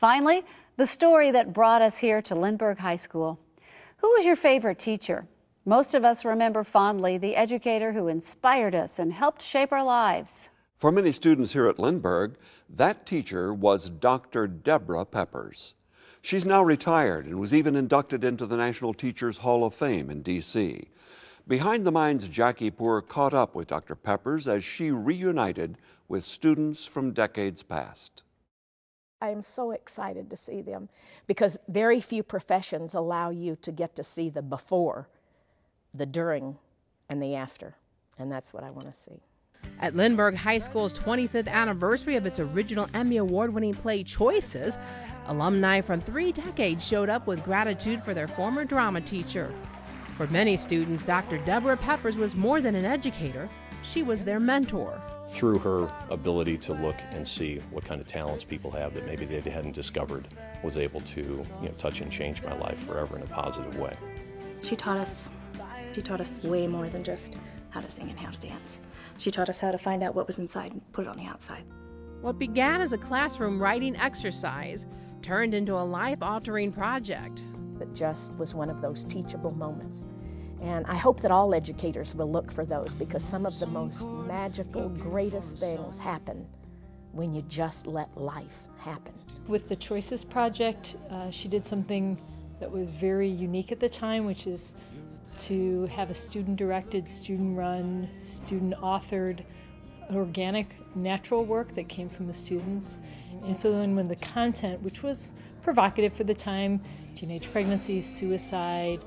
Finally, the story that brought us here to Lindbergh High School. Who was your favorite teacher? Most of us remember fondly the educator who inspired us and helped shape our lives. For many students here at Lindbergh, that teacher was Dr. Debra Peppers. She's now retired and was even inducted into the National Teachers Hall of Fame in D.C. Behind the Mind's Jacqui caught up with Dr. Peppers as she reunited with students from decades past. I am so excited to see them because very few professions allow you to get to see the before, the during, and the after. And that's what I want to see. At Lindbergh High School's 25th anniversary of its original Emmy Award-winning play Choices, alumni from 3 decades showed up with gratitude for their former drama teacher. For many students, Dr. Debra Peppers was more than an educator. She was their mentor. Through her ability to look and see what kind of talents people have that maybe they hadn't discovered, was able to touch and change my life forever in a positive way. She taught us way more than just how to sing and how to dance. She taught us how to find out what was inside and put it on the outside. What began as a classroom writing exercise turned into a life-altering project. It just was one of those teachable moments. And I hope that all educators will look for those because some of the most magical, greatest things happen when you just let life happen. With the Choices project, she did something that was very unique at the time, which is to have a student-directed, student-run, student-authored, organic, natural work that came from the students. And so then when the content, which was provocative for the time, teenage pregnancy, suicide,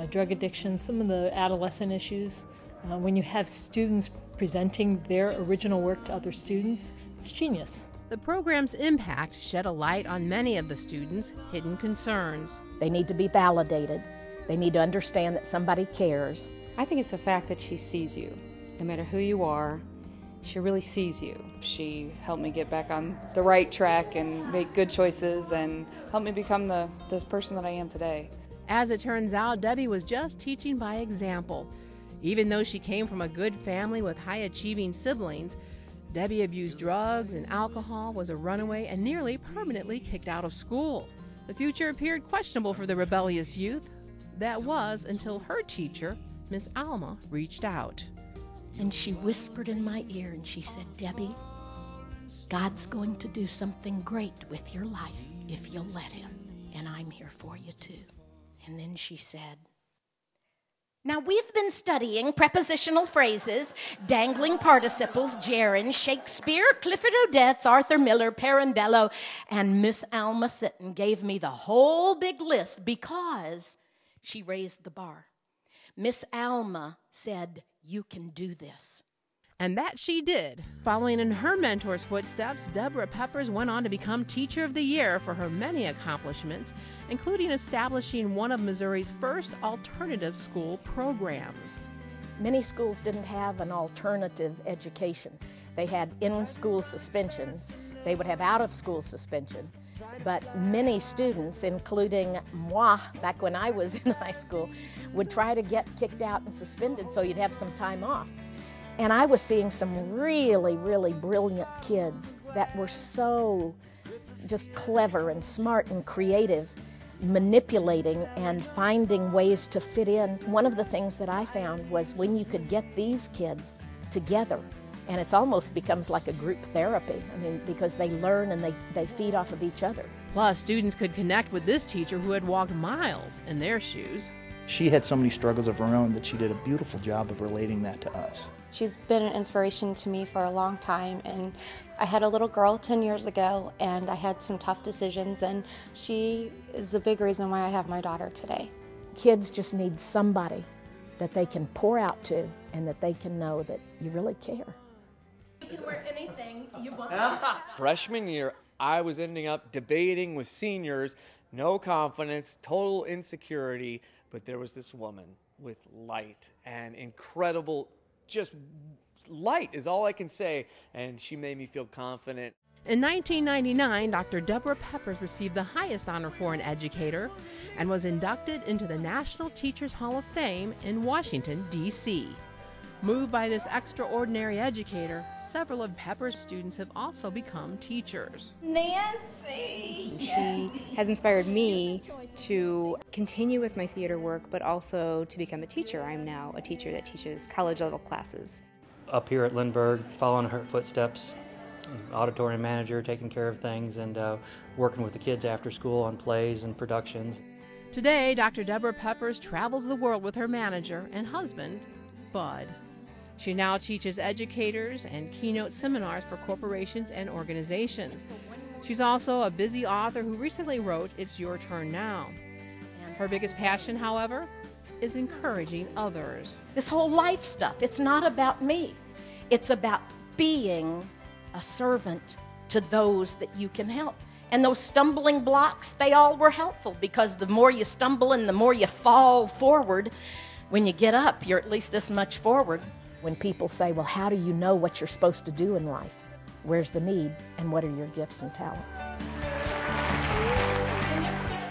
drug addiction, some of the adolescent issues, when you have students presenting their original work to other students, it's genius. The program's impact shed a light on many of the students' hidden concerns. They need to be validated. They need to understand that somebody cares. I think it's the fact that she sees you. No matter who you are, she really sees you. She helped me get back on the right track and make good choices and helped me become this person that I am today. As it turns out, Debbie was just teaching by example. Even though she came from a good family with high-achieving siblings, Debbie abused drugs and alcohol, was a runaway, and nearly permanently kicked out of school. The future appeared questionable for the rebellious youth. That was until her teacher, Miss Alma, reached out. And she whispered in my ear and she said, "Debbie, God's going to do something great with your life if you'll let him, and I'm here for you too." And then she said, "Now we've been studying prepositional phrases, dangling participles, gerund, Shakespeare, Clifford Odets, Arthur Miller, Pirandello, and Miss Alma Sitton gave me the whole big list because she raised the bar. Miss Alma said, 'You can do this.'" And that she did. Following in her mentor's footsteps, Debra Peppers went on to become Teacher of the Year for her many accomplishments, including establishing one of Missouri's first alternative school programs. Many schools didn't have an alternative education. They had in-school suspensions. They would have out-of-school suspension. But many students, including moi, back when I was in high school, would try to get kicked out and suspended so you'd have some time off. And I was seeing some really, really brilliant kids that were so just clever and smart and creative, manipulating and finding ways to fit in. One of the things that I found was when you could get these kids together, and it's almost becomes like a group therapy. I mean, because they learn and they feed off of each other. Plus, students could connect with this teacher who had walked miles in their shoes. She had so many struggles of her own that she did a beautiful job of relating that to us. She's been an inspiration to me for a long time, and I had a little girl 10 years ago and I had some tough decisions, and she is a big reason why I have my daughter today. Kids just need somebody that they can pour out to and that they can know that you really care. You can wear anything you want. Freshman year, I was ending up debating with seniors, no confidence, total insecurity, but there was this woman with light and incredible, just light is all I can say, and she made me feel confident. In 1999, Dr. Debra Peppers received the highest honor for an educator and was inducted into the National Teachers Hall of Fame in Washington, D.C. Moved by this extraordinary educator, several of Peppers' students have also become teachers. Nancy! She has inspired me to continue with my theater work, but also to become a teacher. I'm now a teacher that teaches college-level classes. Up here at Lindbergh, following her footsteps, auditorium manager, taking care of things, and working with the kids after school on plays and productions. Today, Dr. Debra Peppers travels the world with her manager and husband, Bud. She now teaches educators and keynote seminars for corporations and organizations. She's also a busy author who recently wrote It's Your Turn Now. Her biggest passion, however, is encouraging others. This whole life stuff, it's not about me. It's about being a servant to those that you can help. And those stumbling blocks, they all were helpful, because the more you stumble and the more you fall forward, when you get up, you're at least this much forward. When people say, well, how do you know what you're supposed to do in life? Where's the need, and what are your gifts and talents?